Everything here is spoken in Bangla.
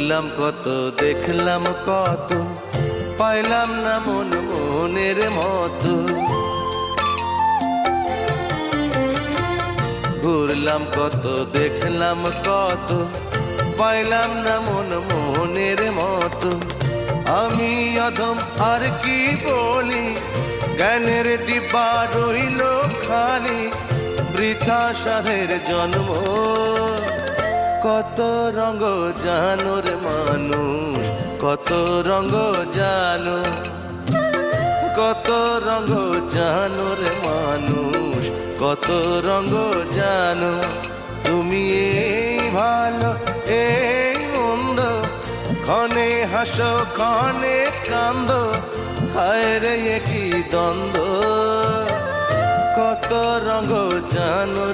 ঘুরলাম কত, দেখলাম কত, পাইলাম না মন মনের মতো। ঘুরলাম কত, দেখলাম কত, পাইলাম না মন মনের মতো। আমি অধম আর কি বলি, জ্ঞানের ডিব্বা রইল খালি, বৃথা সাধের জন্ম। কত রঙ জানো রে মানুষ, কত রঙ জানো, কত রঙ জানো রে মানুষ, কত রঙ জানো। তুমি এই ভালো এই মন্দ, ক্ষণে হাসো ক্ষণে কান্দো, হায় রে কি দ্বন্দ্ব। কত রঙ জানো।